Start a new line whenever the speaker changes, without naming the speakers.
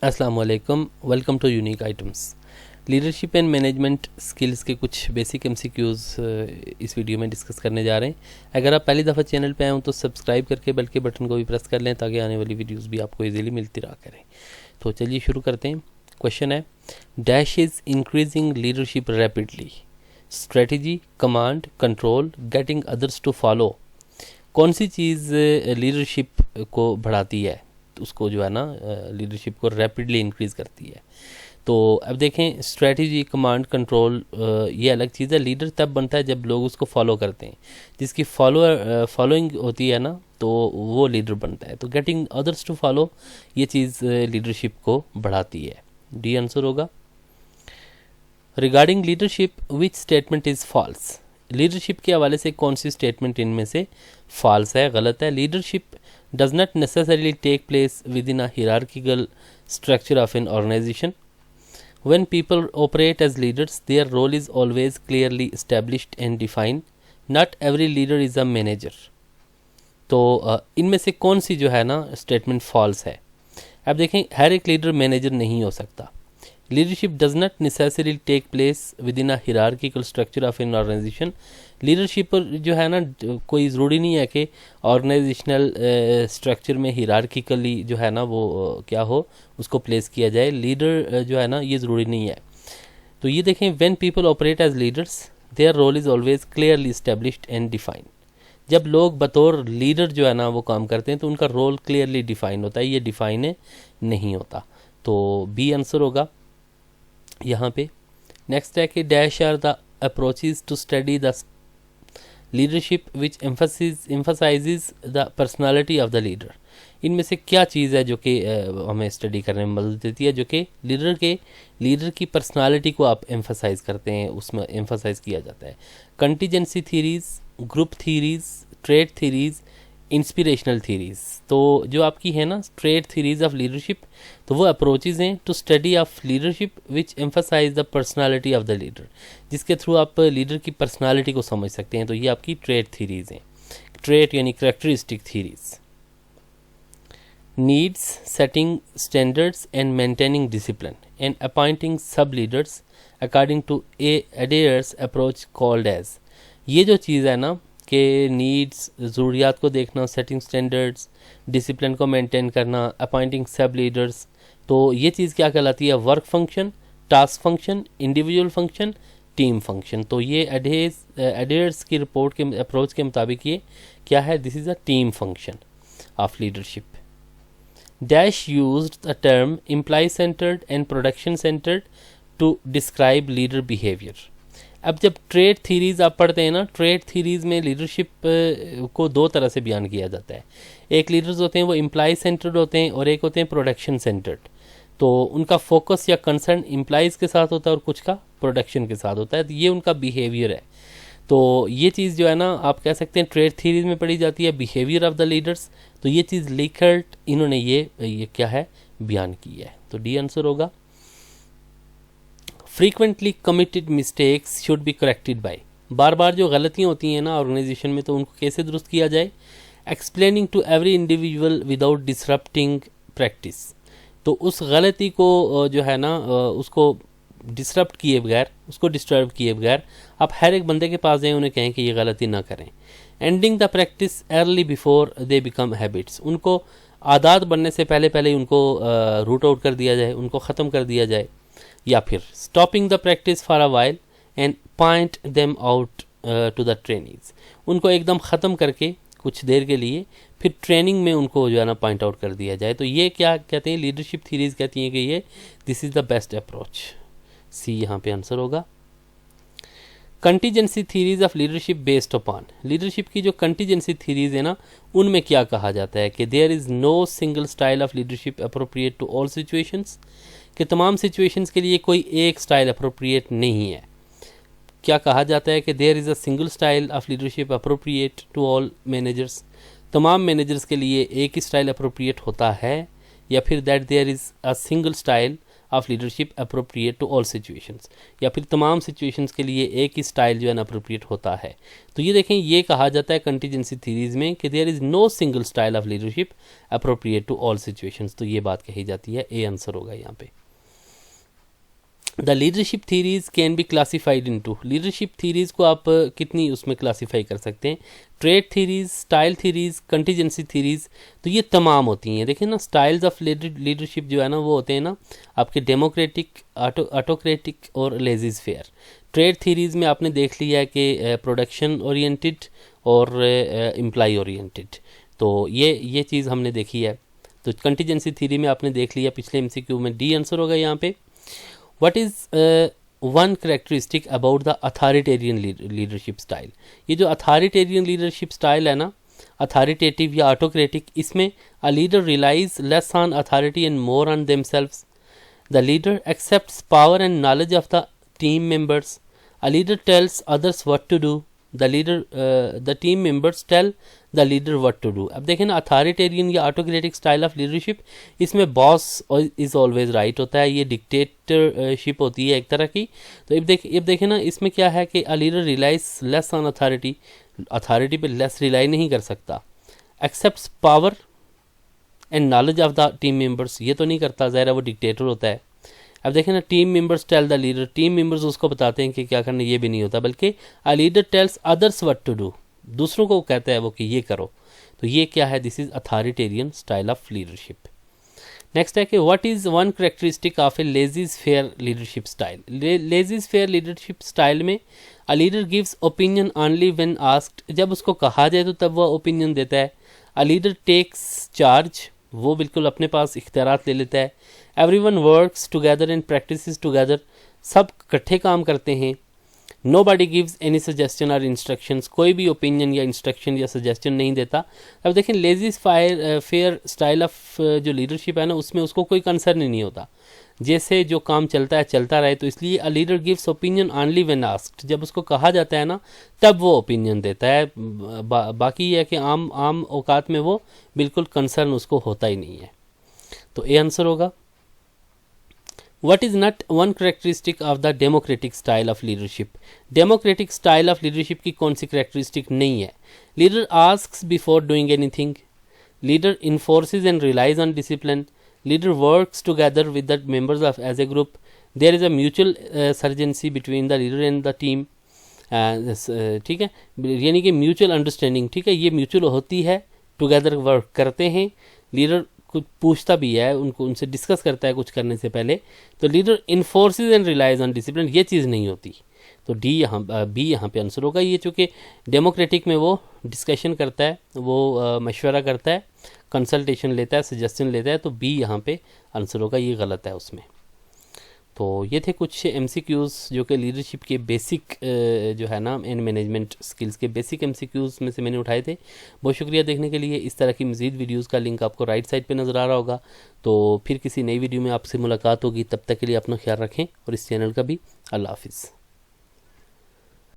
अस्सलाम वालेकुम, welcome to unique items. Leadership and management skills के कुछ बेसिक एमसीक्यूज़ इस वीडियो में डिस्कस करने जा रहे हैं। अगर आप पहली दफ़ा चैनल पे आए हो तो सब्सक्राइब करके बेल के बटन को भी प्रेस कर लें ताकि आने वाली वीडियोस भी आपको इजीली मिलती रहा करें। तो चलिए शुरू करते हैं। क्वेश्चन है, dash is increasing leadership rapidly, strategy, command, control, getting others to follow. कौन सी चीज़ लीडरशिप को बढ़ाती है, उसको जो है ना लीडरशिप को रैपिडली इंक्रीज़ करती है? तो अब देखें, स्ट्रेटजी, कमांड, कंट्रोल ये अलग चीज़ है। लीडर तब बनता है जब लोग उसको फॉलो करते हैं। जिसकी फॉलोइंग होती है ना, तो वो लीडर बनता है। तो गेटिंग अदर्स टू फॉलो ये चीज़ लीडरशिप को बढ़ाती है। डी आंसर होगा। Regarding leadership which statement is false? Leadership के हवाले से कौन सी स्टेटमेंट इनमें से फॉल्स है, गलत है? Leadership does not necessarily take place within a hierarchical structure of an organization. When people operate as leaders, their role is always clearly established and defined. Not every leader is a manager. तो इनमें से कौन सी जो है ना statement false है? अब देखें, हर एक लीडर मैनेजर नहीं हो सकता। Leadership does not necessary take place within a hierarchical structure of an organisation. Leadership जो है ना, कोई ज़रूरी नहीं है कि ऑर्गेनाइजेशनल स्ट्रक्चर में हिरार्किकली जो है ना वो क्या हो, उसको प्लेस किया जाए। लीडर जो है ना, ये ज़रूरी नहीं है। तो ये देखें, when people operate as leaders their role is always clearly established and defined. जब लोग बतौर लीडर जो है ना वो काम करते हैं तो उनका रोल क्लियरली डिफाइन होता है, ये डिफाइन नहीं होता। तो बी आंसर होगा यहाँ पे। नेक्स्ट है कि dash are the approaches to study the leadership which emphasises the personality of the leader. इनमें से क्या चीज़ है जो कि हमें स्टडी करने में मदद देती है, जो कि लीडर की पर्सनालिटी को आप एम्फसाइज करते हैं, उसमें एम्फसाइज किया जाता है? Contingency theories, group theories, trade theories, inspirational theories. तो जो आपकी है ना ट्रेड थीरीज ऑफ लीडरशिप, तो वो अप्रोचेज हैं to study of leadership which emphasise the personality of the leader, जिसके थ्रू आप लीडर की पर्सनालिटी को समझ सकते हैं। तो ये आपकी ट्रेड थीरीज हैं। ट्रेड यानी characteristic theories. Needs, setting standards and maintaining discipline and appointing sub leaders according to Adair's approach called एज। ये जो चीज़ है ना कि नीड्स, ज़रूरियात को देखना, सेटिंग स्टैंडर्ड्स, डिसिप्लिन को मेंटेन करना, अपॉइंटिंग सब लीडर्स, तो ये चीज़ क्या कहलाती है? Work function, task function, individual function, team function. तो ये एडेयर्स की रिपोर्ट के अप्रोच के मुताबिक ये क्या है? This is a team function of leadership. Dash used the term employ centred and production centred to describe leader behaviour. अब जब ट्रेड थीरीज आप पढ़ते हैं ना, ट्रेड थीरीज में लीडरशिप को दो तरह से बयान किया जाता है। एक लीडर्स होते हैं वो एम्प्लॉय सेंटर्ड होते हैं और एक होते हैं प्रोडक्शन सेंटर्ड। तो उनका फोकस या कंसर्न एम्प्लॉयज़ के साथ होता है और कुछ का प्रोडक्शन के साथ होता है। तो ये उनका बिहेवियर है। तो ये चीज़ जो है ना, आप कह सकते हैं ट्रेड थीरीज में पढ़ी जाती है, बिहेवियर ऑफ द लीडर्स। तो ये चीज़ लिकर्ट इन्होंने ये क्या है बयान की है। तो डी आंसर होगा। Frequently committed mistakes should be corrected by. बार बार जो गलतियाँ होती हैं ना ऑर्गेनाइजेशन में, तो उनको कैसे दुरुस्त किया जाए? Explaining to every individual without disrupting practice. तो उस गलती को जो है ना उसको डिसरप्ट किए बगैर, उसको डिस्टर्ब किए बगैर आप हर एक बंदे के पास जाएँ, उन्हें कहें कि ये गलती ना करें। Ending the practice early before they become habits. उनको आदत बनने से पहले ही उनको रूट आउट कर दिया जाए, उनको ख़त्म कर दिया जाए। या फिर stopping the practice for a while and point them out to the trainings. उनको एकदम ख़त्म करके कुछ देर के लिए फिर ट्रेनिंग में उनको जो है ना पॉइंट आउट कर दिया जाए। तो ये क्या कहते हैं? लीडरशिप थीरीज कहती हैं कि ये this is the best approach. C यहाँ पे आंसर होगा। Contingency theories of leadership based upon. Leadership की जो कंटीजेंसी थीरीज है ना, उनमें क्या कहा जाता है कि there is no single style of leadership appropriate to all situations. कि तमाम सिचुएशंस के लिए कोई एक स्टाइल अप्रोप्रिएट नहीं है। क्या कहा जाता है कि there is a single style of leadership appropriate to all managers. तमाम मैनेजर्स के लिए एक ही स्टाइल अप्रोप्रिएट होता है, या फिर that there is a single style of leadership appropriate to all situations, या फिर तमाम सिचुएशंस के लिए एक ही स्टाइल जो है ना अप्रोप्रिएट होता है। तो ये देखें, ये कहा जाता है कंटीजेंसी थीरीज में कि there is no single style of leadership appropriate to all situations. तो ये बात कही जाती है, ए आंसर होगा यहाँ पे। The leadership theories can be classified into, leadership theories को आप कितनी उसमें क्लासीफाई कर सकते हैं, trade theories, style theories, contingency theories. तो ये तमाम होती हैं। देखिए ना, स्टाइल्स ऑफ लीडरशिप जो है ना वो होते हैं ना आपके डेमोक्रेटिक, ऑटोक्रेटिक और लेजिज फेयर। ट्रेड थीरीज में आपने देख लिया है कि प्रोडक्शन ओरिएंटेड और एम्प्लॉय ओरिएंटेड। तो ये चीज़ हमने देखी है। तो कंटीजेंसी थीरी में आपने देख लिया पिछले एमसीक्यू में, डी आंसर होगा यहाँ पे। What is one characteristic about the authoritarian leadership style? ये जो authoritarian leadership style है ना, authoritative या autocratic, इसमें a leader relies less on authority and more on themselves. The leader accepts power and knowledge of the team members. A leader tells others what to do. The team members tell the leader what to do. अब देखें ना, authoritarian या autocratic style of leadership, इसमें boss is always right होता है, ये dictatorship होती है एक तरह की। तो अब देखें ना, इसमें क्या है कि a leader relies less on authority, authority पे लेस रिलाई नहीं कर सकता। Accepts power and knowledge of the team members, ये तो नहीं करता, ज़ाहिर है वो डिक्टेटर होता है। अब देखें ना, team members tell the leader, team members उसको बताते हैं कि क्या करना, ये भी नहीं होता, बल्कि a leader tells others what to do, दूसरों को कहता है वो कि ये करो। तो ये क्या है, this is authoritarian style of leadership. Next है कि what is one characteristic of a laissez faire leadership style. Laissez faire leadership style में a leader gives opinion only when asked, जब उसको कहा जाए तो तब वह ओपिनियन देता है। अ लीडर टेक्स चार्ज, वो बिल्कुल अपने पास इख्तियारात ले लेता है। Everyone works together and practices together, सब इकट्ठे काम करते हैं। Nobody gives any suggestion or instructions, कोई भी ओपिनियन या इंस्ट्रक्शन या सजेशन नहीं देता। अब देखें, लेजी फेयर स्टाइल ऑफ जो लीडरशिप है ना, उसमें उसको कोई कंसर्न ही नहीं होता, जैसे जो काम चलता है चलता रहे। तो इसलिए अ leader gives opinion only when asked, जब उसको कहा जाता है ना तब वो ओपिनियन देता है। बाकी ये है कि आम औकात में वो बिल्कुल कंसर्न उसको होता ही नहीं है। तो ए आंसर होगा। What is not one characteristic of the democratic style of leadership? Democratic style of leadership की कौन सी characteristic नहीं है? Leader asks before doing anything. Leader enforces and relies on discipline. Leader works together with the members of as a group. There is a mutual urgency between the leader and the team. ठीक है, यानी कि mutual understanding, ठीक है, ये mutual होती है, together work करते हैं। लीडर कुछ पूछता भी है उनको, उनसे डिस्कस करता है कुछ करने से पहले। तो leader enforces and relies on discipline, ये चीज़ नहीं होती। तो बी यहाँ पे आंसर होगा। ये चूँकि डेमोक्रेटिक में वो डिस्कशन करता है, वो मशवरा करता है, कंसल्टेशन लेता है, सजेशन लेता है। तो बी यहाँ पे आंसर होगा, ये गलत है उसमें। तो ये थे कुछ एमसीक्यूज़ जो कि लीडरशिप के बेसिक जो है ना एंड मैनेजमेंट स्किल्स के बेसिक एमसीक्यूज़ में से मैंने उठाए थे। बहुत शुक्रिया देखने के लिए। इस तरह की मज़ीद वीडियोज़ का लिंक आपको राइट साइड पे नज़र आ रहा होगा। तो फिर किसी नई वीडियो में आपसे मुलाकात होगी, तब तक के लिए अपना ख्याल रखें और इस चैनल का भी। अल्लाह हाफिज़।